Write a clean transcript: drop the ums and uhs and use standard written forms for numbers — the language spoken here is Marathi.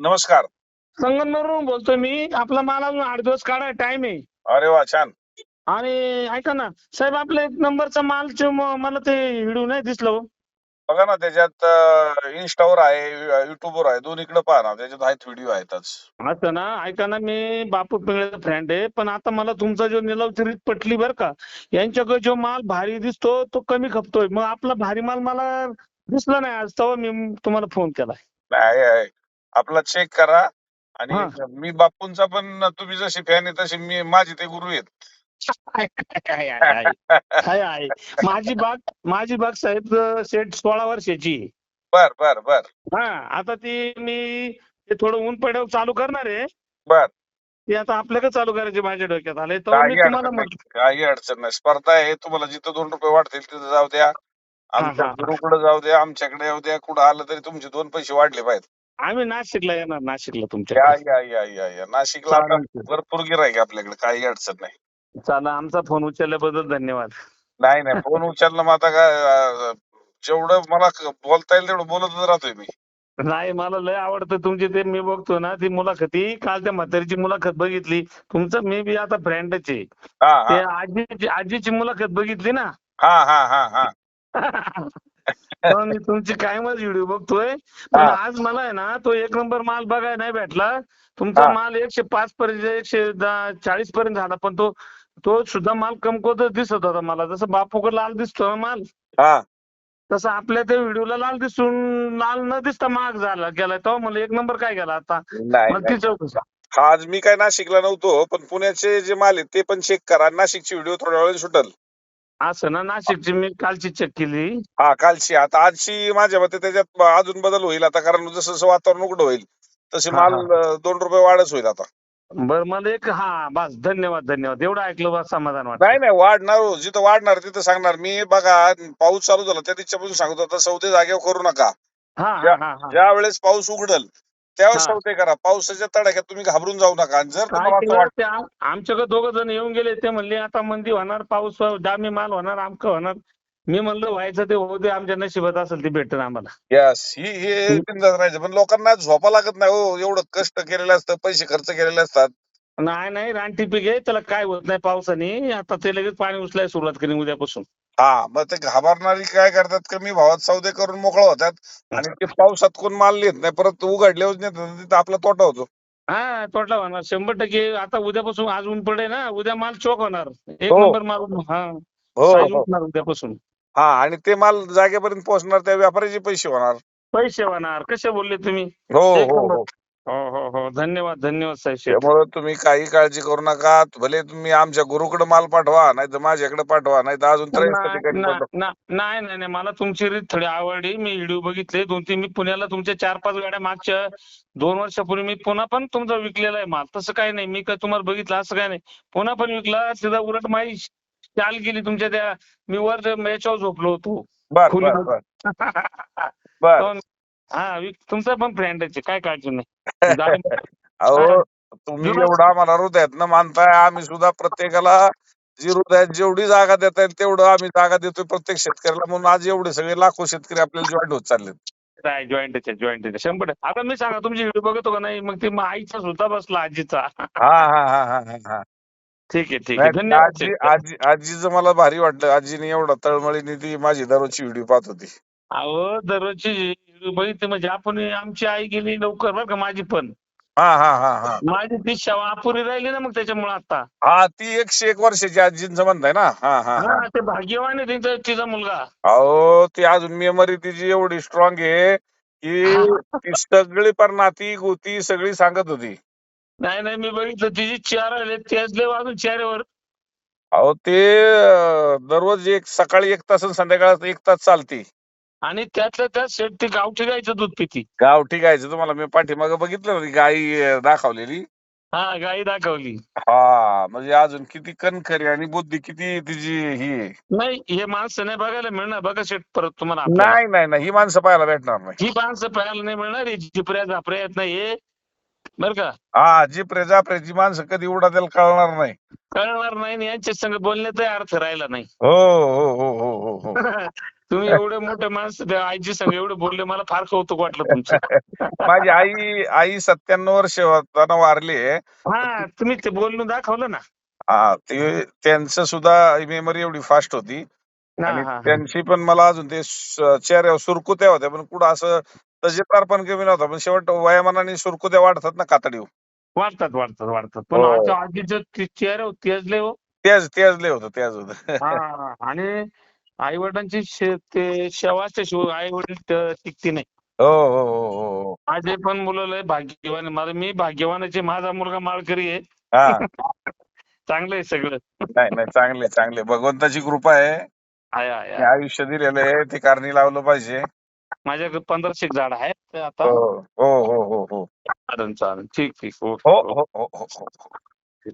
नमस्कार. संगमनेरवरून बोलतोय मी. आपला माल अजून 8 दिवस काढाय टाइम आहे. अरे वा, छान. आणि ऐका ना साहेब, आपल्या 1 नंबरचा मालचे मला ते व्हिडिओ नाही दिसलं हो. बघा ना, त्याच्यात इन्स्टावर आहे, युट्यूबवर आहे, दोन्हीकडे पहा ना, त्याच्यात आहेत, व्हिडिओ आहेतच. असं ना, ऐका ना, मी बापू पिंगळेचा फ्रेंड आहे, पण आता मला तुमचा जो निलावची रीत पटली बरं का. यांच्याकडे जो माल भारी दिसतो तो कमी खपतोय. मग आपला भारी माल मला दिसला नाही आज, तेव्हा मी तुम्हाला फोन केलाय. नाही आहे. आपला चेक करा. आणि हा. मी बापूंचा पण, तुम्ही जशी फॅन आहे तशी माझे ते गुरु आहेत. आहे आहे आहे आहे आहे. माझी बाग साहेब सेट 16 वर्षाची आहे. बर बर बर हा. आता ती मी ते थोडं ऊन पड्यावर चालू करणार आहे. बर. ते आता आपल्याकडे चालू करायचे माझ्या डोक्यात आले, तेव्हा मी काही तुम्हाला अडचण नाही, म्हटलं. काही अडचण नाही. स्पर्धा आहे, तुम्हाला जिथं 2 रुपये वाढतील तिथं जाऊ द्या. हा आमच्या हा हा. गुरुकडे जाऊ द्या, आमच्याकडे येऊ द्या, कुठं आलं तरी तुमचे 2 पैसे वाढले पाहिजेत. आम्ही नाशिकला येणार, नाशिकला या तुमच्याकडे. या या या या नाशिकला आता चालेल सर. भरपूर गिऱ्हाईक आहे आपल्याकडे, काही अडचण नाही. चला, आमचा फोन उचलल्याबद्दल धन्यवाद. नाही नाही, फोन उचलणं मग आता काय, जेवढं मला बोलता येईल तेवढं बोलतच राहतोय मी. नाही, मला लय आवडतं तुमची ते, मी बघतो ना ती मुलाखती. काल त्या म्हातारीची मुलाखत बघितली तुमचं, मी बी आता फ्रेंडच आहे. हा ते हा आजीची मुलाखत बघितली ना. हा हा हा हा तेव्हा मी तुमची कायमच व्हिडिओ बघतोय. पण आज मला आहे ना तो 1 नंबर माल बघायला नाही भेटला. तुमचा हा माल 105 पर्यंत, 140 पर्यंत झाला, पण तो तो सुद्धा माल कमकुवतच दिसत होता मला. जसं बापूकडे लाल दिसतो ना माल, हा. तसं आपल्या त्या व्हिडिओला लाल न दिसता महाग झाला गेला. तेव्हा मला 1 नंबर काय गेला आता, नाही मला नाही, ती चौकशी. हा आज मी काय नाशिकला नव्हतो, पण पुण्याचे जे माल आहेत ते पण चेक करा. नाशिकची व्हिडिओ थोड्या वेळ सुटेल. असं ना, नाशिकची मी कालची चेक केली. हा, कालची. आता आजची माझ्या मते त्याच्यात अजून बदल होईल आता, कारण जसं जसं वातावरण उघड होईल तसे हा माल हा. 2 रुपये वाढच होईल आता. बरं, मला एक, हा बस, धन्यवाद धन्यवाद, एवढं ऐकलं बस समाधान वाटलं. नाही नाही, वाढणार हो. जिथं वाढणार तिथं सांगणार मी. बघा, पाऊस चालू झाला त्या दिवसापासून सांगतो, आता सौदे जागेवर करू नका. हा ज्या हा हा हा ज्या वेळेस पाऊस उघडल त्यावेळेस हा. सौदे करा. पावसाच्या तडाख्यात तुम्ही घाबरून जाऊ नका. आणि जर काय तुम्हाला असं केलं वाटतं, ते, आमच्याकडे 2 जण येऊन गेले. ते म्हणले आता मंदी होणार, पाऊस, दामी माल होणार, आमकं होणार. मी म्हणलं व्हायचं ते होऊ दे, आमच्या नशिबात असेल ते भेटेल आम्हाला. यस, हे बिंदास राहायचं. पण लोकांना झोपा लागत नाही हो. एवढं कष्ट केलेलं असतं, पैसे खर्च केलेले असतात. नाही नाही, रानटी पीक आहे, त्याला काय होत नाही पावसाने. आता ते लगेच पाणी उचलायला सुरुवात करेन उद्यापासून. हा, मग ते घाबरणारी काय करतात, कमी भावात सौदे करून मोकळं होतात. आणि ते पावसात कोण माल नेत नाही, परत उघडल्यावर नेतात, तिथं आपला तोटा होतो. हा, तोटा होणार 100%. आता उद्यापासून, आज ऊन पडे ना, उद्या माल चोक होणार. 1 हो नंबर माल. हा. हो साईज हो. उठणार उद्यापासून. हा, आणि ते माल जागेपर्यंत पोहोचणार, त्या व्यापाऱ्याचे पैसे होणार. पैसे होणार. कसे बोलले तुम्ही? हो 1 हो नंबर. हो. हो हो हो, धन्यवाद धन्यवाद साहेब शेठ. त्यामुळे तुम्ही काही काळजी करू नका. भले तुम्ही आमच्या गुरुकडे माल पाठवा, नाही तर माझ्याकडे पाठवा, नाही तर अजून 83 ठिकाणी नाही पाठवा. नाही नाही नाही, मला तुमची रीत थोडी आवडली. मी व्हिडिओ बघितले 2-3. मी पुण्याला तुमच्या 4-5 गाड्या मागच्या 2 वर्षापूर्वी मी पुन्हा पण तुमचा विकलेला आहे माल. तसं काही नाही, मी काय तुम्हाला बघितलं असं काही नाही. पुन्हा पण विकला. तिथं उलट माझी चाल गेली तुमच्या त्या, मी वर याच्यावर झोपलो होतो बर बर खोलीमध्ये. बर बर. हा, तुमचा पण फ्रेंड आहे, काय काळजी नाही. हा, अहो, तुम्ही जुना. एवढा आम्हाला हृदयातनं मानताय, आम्ही सुद्धा प्रत्येकाला जी हृदयात जेवढी जागा देता येईल तेवढं आम्ही जागा देतोय प्रत्येक शेतकऱ्याला. म्हणून आज एवढे सगळे लाखो शेतकरी आपल्याला जॉईन होत चाललेत. काय जॉईंटच आहे, जॉईंट आहे 100%. आता मी सांगा, तुमची व्हिडिओ बघतो का नाही, मग ते मग आईचा सुद्धा बसला, आजीचा. हा हा हा हा हा हा. ठीक आहे ठीक आहे, नाही, धन्यवाद आजी शेठ. आजी आजीचं मला भारी वाटलं. आजीने एवढा तळमळीने ती माझी दररोजची व्हिडिओ पाहत होती. अहो, दररोजची व्हिडिओ बघितली म्हणजे आपण, आमची आई गेली लवकर बरं का, माझी पण. हा हा हा हा. माझी ती सेवा अपुरी राहिली ना, मग त्याच्यामुळे आता. हा, ती 101 वर्षाची आजींचं म्हणताय ना. हा हा हा. हा, ते भाग्यवान आहे तिचा मुलगा. अहो, ती अजून मेमरी तिची एवढी स्ट्रॉंग आहे की ती सगळी पर नाती गोती सगळी सांगत होती. नाही नाही, मी बघितलं तिची चेहरा राहिले तेच लय अजून चेहऱ्यावर. अहो, ते दररोज सकाळी 1 तास आणि संध्याकाळी 1 तास चालती. आणि त्यातल्या त्यात शेठ ती गावठी गाईचं दूध पिती. गावठी गायचं तुम्हाला मी पाठीमागं बघितलं ना, ती गाई दाखवलेली. हा, गाई दाखवली. हा, म्हणजे अजून किती कणखरी आणि बुद्धी किती तिची ही आहे. नाही, हे माणसं नाही बघायला मिळणार बघा शेठ परत तुम्हाला आपल्याला. नाही नाही नाही, ही माणसं पाहायला भेटणार नाही. ही माणसं पाहायला नाही मिळणार. ही झिपऱ्या झापऱ्या येत नाही बरं का. हा, जिपरे जापरेची माणसं कधी उडा त्याला कळणार नाही. कळणार नाही आणि यांच्या संग बोलण्याचा अर्थ राहिला नाही. हो हो हो हो हो हो. तुम्ही एवढे मोठे माणसं त्या आईची संग एवढे बोलले, मला फार कौतुक वाटलं तुमचं. माझी आई आई 97 वर्ष होताना वारली. हा, तुम्ही ते बोलून दाखवलं ना. हा, ते त्यांचं सुद्धा मेमरी एवढी फास्ट होती. हा आणि हा. त्यांची पण मला अजून ते चेहऱ्यावर सुरकुत्या होत्या, पण कुठं असं तजेदार पण कमी नव्हता. पण शेवट वयामानाने सुरकुत्या वाढतात ना कातडीवर. वाढतात वाढतात वाढतात, पण हो, आता आजीचं चेहरा तेजले हो. तेच तेच लय होतं, तेच होतं. हा, आणि आई वडिलांची ते सेवा असल्याशिवाय आई वडील टिकते नाही. हो हो हो हो हो. माझे पण मुलं लय भाग्यवान आहे. मी भाग्यवानाचे, माझा मुलगा माळकरी आहे. हा, चांगलं आहे सगळं. नाही नाही, चांगले चांगले, भगवंताची कृपा आहे. आहे आहे आणि आहे. आयुष्य दिलेलं आहे ते कारणी लावलं पाहिजे. माझ्याकडे 1500 झाड आहेत ते आता. हो हो हो हो हो चालेल चालेल, ठीक ठीक, हो ओके हो हो हो हो. ओके.